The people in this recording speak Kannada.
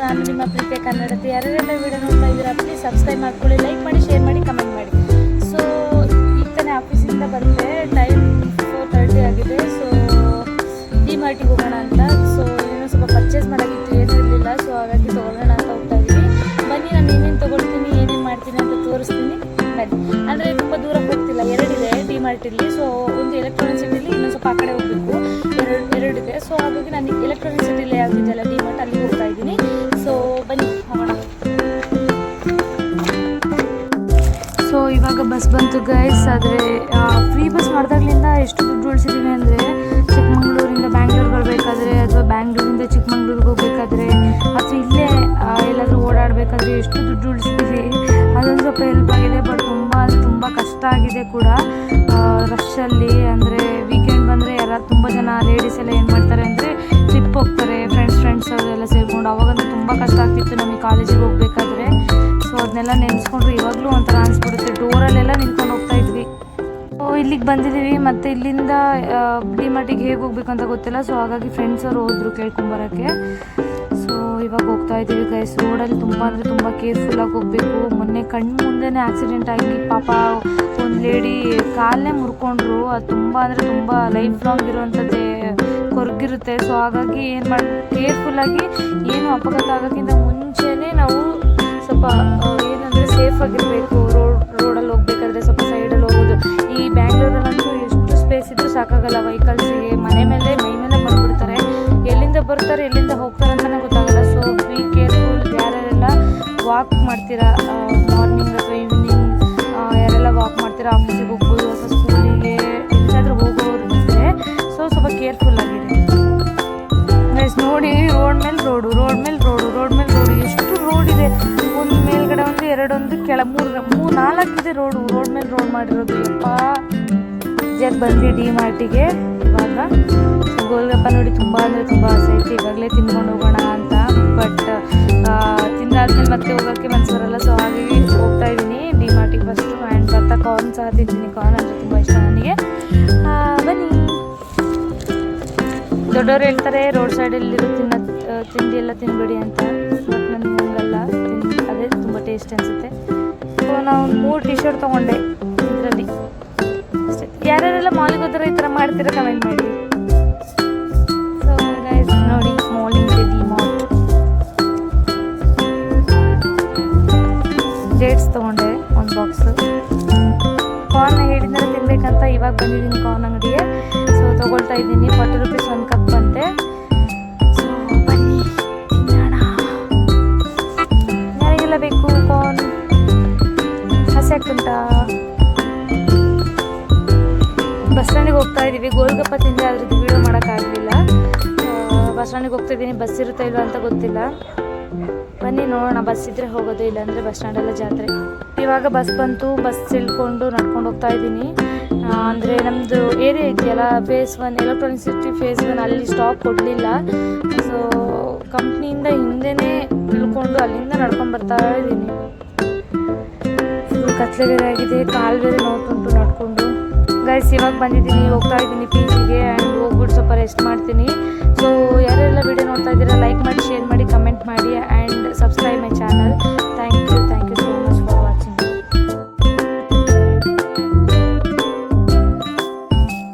ನಾನು ನಿಮ್ಮ ಪ್ರೀತಿಯ ಕನ್ನಡತಿ. ಯಾರೆಲ್ಲ ವಿಡಿಯೋ ನೋಡ್ತಾ ಇದ್ದೀರಾ ಪ್ಲೀಸ್ ಸಬ್ಸ್ಕ್ರೈಬ್ ಮಾಡ್ಕೊಳ್ಳಿ, ಲೈಕ್ ಮಾಡಿ, ಶೇರ್ ಮಾಡಿ, ಕಮೆಂಟ್ ಮಾಡಿ. ಸೊ ಈಗ ತಾನೇ ಆಫೀಸಿಂದ ಬಂದೆ, ಟೈಮ್ 4:30 ಆಗಿದೆ. ಸೊ ಡಿಮಾರ್ಟಿಗೆ ಹೋಗೋಣ ಅಂತ. ಸೊ ಏನೋ ಸ್ವಲ್ಪ ಪರ್ಚೇಸ್ ಮಾಡೋಕ್ಕಿತ್ತು, ಏನೂ ಇರಲಿಲ್ಲ. ಸೊ ಹಾಗಾಗಿ ತೊಗೊಳ್ಳೋಣ ಅಂತ ಹೋಗ್ತಾ ಇದ್ದೀನಿ. ಬನ್ನಿ, ನಾನು ಏನೇನು ತೊಗೊಳ್ತೀನಿ, ಏನೇನು ಮಾಡ್ತೀನಿ ಅಂತ ತೋರಿಸ್ತೀನಿ. ಬನ್ನಿ. ಅಂದರೆ ತುಂಬ ದೂರ ಹೋಗ್ತಿಲ್ಲ, ಎರಡಿದೆ ಡಿಮಾರ್ಟಲ್ಲಿ. ಸೊ ಒಂದು ಎಲೆಕ್ಟ್ರಾನಿಕ್ ಸಿಟಿಲಿ, ಇನ್ನೊಂದು ಸ್ವಲ್ಪ ಆ ಕಡೆ ಹೋಗಬೇಕು, ಎರಡಿದೆ. ಸೊ ಹಾಗಾಗಿ ನಾನು ಎಲೆಕ್ಟ್ರಾನಿಕ್ ಸಿಟಿಲಿ ಯಾವುದಿದೆಯಲ್ಲ ಡಿಮಾರ್ಟ್, ಅಲ್ಲಿಗೆ ಹೋಗ್ತಾ ಇದ್ದೀನಿ. ಸೊ ಬನ್ನಿ ಹೋಗೋಣ. ಸೊ ಇವಾಗ ಬಸ್ ಬಂತು ಗೈಸ್. ಆದರೆ ಫ್ರೀ ಬಸ್ ಮಾಡಿದಾಗಲಿಂದ ಎಷ್ಟು ದುಡ್ಡು ಉಳಿಸಿದ್ದೀವಿ ಅಂದರೆ, ಚಿಕ್ಕಮಂಗ್ಳೂರಿಂದ ಬ್ಯಾಂಗ್ಳೂರ್ಗೆ ಬರಬೇಕಾದ್ರೆ, ಅಥವಾ ಬ್ಯಾಂಗ್ಳೂರಿಂದ ಚಿಕ್ಕಮಂಗ್ಳೂರಿಗೆ ಹೋಗಬೇಕಾದ್ರೆ, ಅಥವಾ ಇಲ್ಲೇ ಎಲ್ಲಾದರೂ ಓಡಾಡಬೇಕಾದ್ರೆ ಎಷ್ಟು ದುಡ್ಡು ಉಳಿಸಿದ್ದೀವಿ. ಅದೊಂದು ಸ್ವಲ್ಪ ಹೆಲ್ಪ್ ಆಗಿದೆ. ಬಟ್ ತುಂಬ ಕಷ್ಟ ಆಗಿದೆ ಕೂಡ ರಶಲ್ಲಿ. ಅಂದರೆ ವೀಕೆಂಡ್ ಬಂದರೆ ತುಂಬ ಜನ ಲೇಡೀಸ್ ಎಲ್ಲ ಏನು ಮಾಡ್ತಾರೆ ಅಂದರೆ ಟ್ರಿಪ್ ಹೋಗ್ತಾರೆ, ಫ್ರೆಂಡ್ಸ್ ಅವರೆಲ್ಲ ಸೇರಿಕೊಂಡು. ಅವಾಗಂತೂ ತುಂಬ ಕಷ್ಟ ಆಗ್ತಿತ್ತು ನಮಗೆ ಕಾಲೇಜಿಗೆ ಹೋಗಬೇಕಾದ್ರೆ. ಸೊ ಅದನ್ನೆಲ್ಲ ನೆನೆಸ್ಕೊಂಡ್ರೆ ಇವಾಗಲೂ ಒಂಥರ ಅನಿಸ್ಬಿಡುತ್ತೆ. ಡೋರಲ್ಲೆಲ್ಲ ನಿಂತ್ಕೊಂಡು ಹೋಗ್ತಾ ಇದ್ವಿ. ಇಲ್ಲಿಗೆ ಬಂದಿದ್ದೀವಿ. ಮತ್ತು ಇಲ್ಲಿಂದ ಡಿಮಾರ್ಟಿಗೆ ಹೇಗೆ ಹೋಗ್ಬೇಕು ಅಂತ ಗೊತ್ತಿಲ್ಲ. ಸೊ ಹಾಗಾಗಿ ಫ್ರೆಂಡ್ಸ್ ಅವರು ಹೋದ್ರು ಕೇಳ್ಕೊಂಬರೋಕ್ಕೆ. ಸೊ ಇವಾಗ ಹೋಗ್ತಾ ಇದ್ದೀವಿ ಗೈಸ್. ರೋಡಲ್ಲಿ ತುಂಬ ಅಂದರೆ ತುಂಬ ಕೇರ್ಫುಲ್ಲಾಗಿ ಹೋಗಬೇಕು. ಮೊನ್ನೆ ಕಣ್ಣು ಮುಂದೆನೇ ಆಕ್ಸಿಡೆಂಟ್ ಆಗಿ ಪಾಪ ಒಂದು ಲೇಡಿ ಕಾಲನ್ನೇ ಮುರ್ಕೊಂಡ್ರು. ಅದು ತುಂಬ ಅಂದರೆ ತುಂಬ ಲೈಫ್ ಲಾಂಗ್ ಇರುವಂಥದ್ದೇ ಕೊರಗಿರುತ್ತೆ. ಸೊ ಹಾಗಾಗಿ ಏನು ಮಾಡಿ ಕೇರ್ಫುಲ್ಲಾಗಿ, ಏನು ಅಪಘಾತ ಆಗೋಕ್ಕಿಂತ ಮುಂಚೆನೇ ನಾವು ಸ್ವಲ್ಪ ಏನಂದರೆ ಸೇಫಾಗಿರಬೇಕು. ರೋಡಲ್ಲಿ ಹೋಗ್ಬೇಕಾದ್ರೆ ಸ್ವಲ್ಪ ಸೈಡಲ್ಲಿ ಹೋಗೋದು. ಈ ಬ್ಯಾಂಗ್ಳೂರಲ್ಲಂತೂ ಎಷ್ಟು ಸ್ಪೇಸ್ ಇದ್ದರೂ ಸಾಕಾಗಲ್ಲ ವೆಹಿಕಲ್ಸಿಗೆ. ಮೈ ಮೇಲೆ ಬಂದುಬಿಡ್ತಾರೆ. ಎಲ್ಲಿಂದ ಬರ್ತಾರೆ, ಎಲ್ಲಿಂದ ಹೋಗ್ತಾರೆ ಅಂತಲೇ ಗೊತ್ತಾಗಲ್ಲ. So be careful. ಯಾರೆಲ್ಲ ವಾಕ್ ಮಾಡ್ತೀರಾ ಮಾರ್ನಿಂಗ್ ಅಥವಾ ಈವ್ನಿಂಗ್, ಯಾರೆಲ್ಲ ವಾಕ್ ಮಾಡ್ತೀರಾ, ಆಫೀಸಿಗೆ ಹೋಗ್ಬೋದು ಅಥವಾ ಸ್ಕೂಲಿಗೆ ಎಲ್ಲಾದರೂ ಹೋಗೋರು ಇದ್ದರೆ ಸೊ ಸ್ವಲ್ಪ ಕೇರ್ಫುಲ್ ಆಗಿದೆ ಗೈಸ್. ನೋಡಿ, ರೋಡ್ ಮೇಲೆ ರೋಡು ಎಷ್ಟು ರೋಡ್ ಇದೆ. ಒಂದು ಮೇಲ್ಗಡೆ ಒಂದು, ಎರಡೊಂದು, ಮೂರು ನಾಲ್ಕಿದೆ ರೋಡ್ ಮೇಲೆ ರೋಡ್ ಮಾಡಿರೋದು. ಯಪ್ಪ ಬಂದ್ವಿ ಡಿಮಾರ್ಟಿಗೆ ಇವಾಗ. ಗೋಲ್ಗಪ್ಪ ನೋಡಿ ತುಂಬ ಅಂದರೆ ತುಂಬ ಆಸೆ ಐತಿ. ಇವಾಗಲೇ ತಿನ್ಕೊಂಡು ಹೋಗೋಣ ಅಂತ. ಬಟ್ ತಿಂದಾದ್ಮೇಲೆ ಮತ್ತೆ ಹೋಗೋಕ್ಕೆ ಮನಸ್ಸು ಬರಲ್ಲ. ಸೊ ಹಾಗಾಗಿ ಹೋಗ್ತಾ ಇದ್ದೀನಿ ಡಿಮಾರ್ಟಿಗೆ ಫಸ್ಟು. ಆ್ಯಂಡ್ ಬರ್ತಾ ಕಾರ್ನ್ ಸಹ ತಿಂತೀನಿ. ಕಾರ್ನ್ ಅಂದರೆ ತುಂಬ ಇಷ್ಟ ನನಗೆ. ಬನ್ನಿ. ದೊಡ್ಡವರು ಹೇಳ್ತಾರೆ ರೋಡ್ ಸೈಡಲ್ಲಿರೋ ತಿಂಡಿ ಎಲ್ಲ ತಿನ್ಬೇಡಿ ಅಂತ. ಬಟ್ ನನಗೆ ಹಂಗಲ್ಲ, ಅದೇ ತುಂಬ ಟೇಸ್ಟ್ ಅನಿಸುತ್ತೆ. ಸೊ ನಾವು 3 ಟಿ ಶರ್ಟ್ ತೊಗೊಂಡೆ ಇದರಲ್ಲಿ ಅಷ್ಟೇ. ಯಾರ್ಯಾರೆಲ್ಲ ಮಾಲಿಗೆ ಹೋದ್ರೆ ಈ ಥರ ಮಾಡ್ತೀರಾ ಕಮೆಂಟ್ ಮಾಡಿ. ಸೊ ಗೈಸ್ ನೋಡಿ, ಮಾಲಿಂಗ್ ಇದೆ ಡಿಮಾರ್ಟ್. ಡೇಟ್ಸ್ ತೊಗೊಂಡೆ ಒಂದು ಬಾಕ್ಸು. ಕಾರ್ನ್ ಹೇಳಿದ್ರೆ ತಿನ್ಬೇಕಂತ ಇವಾಗ ಬಂದಿದ್ದೀನಿ ಕಾರ್ನ್ ಅಂಗಡಿಗೆ. ಸೊ ತೊಗೊಳ್ತಾ ಇದ್ದೀನಿ. 40 ರೂಪೀಸ್ ಒಂದು ಕಪ್ ಬಂತೆ. ಸೊ ಬನ್ನಿ ತಿನ್ನೋಣ. ಯಾರಿಗೆಲ್ಲ ಬೇಕು ಕಾರ್ನ್? ಹಸಿ ಆಗ್ತುಂಟಾ? ಬಸ್ ಸ್ಟ್ಯಾಂಡಿಗೆ ಹೋಗ್ತಾ ಇದ್ದೀವಿ. ಗೋಲ್ಗಪ್ಪ ತಿಂದರೆ ಅದ್ರದ್ದು ವೀಡಿಯೋ ಮಾಡೋಕ್ಕಾಗಲಿಲ್ಲ. ಬಸ್ ಸ್ಟ್ಯಾಂಡಿಗೆ ಹೋಗ್ತಾ ಇದ್ದೀನಿ. ಬಸ್ ಇರುತ್ತಾ ಇಲ್ವ ಅಂತ ಗೊತ್ತಿಲ್ಲ. ಬನ್ನಿ ನೋಡೋಣ. ಬಸ್ ಇದ್ದರೆ ಹೋಗೋದು, ಇಲ್ಲಾಂದರೆ ಬಸ್ ಸ್ಟ್ಯಾಂಡೆಲ್ಲ ಜಾತ್ರೆ. ಇವಾಗ ಬಸ್ ಬಂತು. ಬಸ್ ಇಳ್ಕೊಂಡು ನಡ್ಕೊಂಡು ಹೋಗ್ತಾ ಇದ್ದೀನಿ. ಅಂದರೆ ನಮ್ಮದು ಏರಿಯಾ ಇದೆಯಲ್ಲ, ಫೇಸ್ 1 ಎಲೆಕ್ಟ್ರಾನಿಕ್ ಸಿಟಿ ಫೇಸ್ 1, ಅಲ್ಲಿ ಸ್ಟಾಪ್ ಕೊಡಲಿಲ್ಲ. ಸೊ ಕಂಪ್ನಿಯಿಂದ ಹಿಂದೆನೇ ಇಳ್ಕೊಂಡು ಅಲ್ಲಿಂದ ನಡ್ಕೊಂಡು ಬರ್ತಾ ಇದ್ದೀನಿ. ಕತ್ಲೆ ಬೇರೆ ಆಗಿದೆ, ಕಾಲು ಬೇರೆ ನೋವುಂಟು ನಡ್ಕೊಂಡು. ಗೈಸ್ ಇವಾಗ ಬಂದಿದ್ದೀನಿ, ಹೋಗ್ತಾ ಇದ್ದೀನಿ ಪಿ ಜಿಗೆ. ಆ್ಯಂಡ್ ಹೋಗ್ಬಿಟ್ಟು ಸ್ವಲ್ಪ ರೆಸ್ಟ್ ಮಾಡ್ತೀನಿ. ಸೊ ಯಾರೆಲ್ಲ ವಿಡಿಯೋ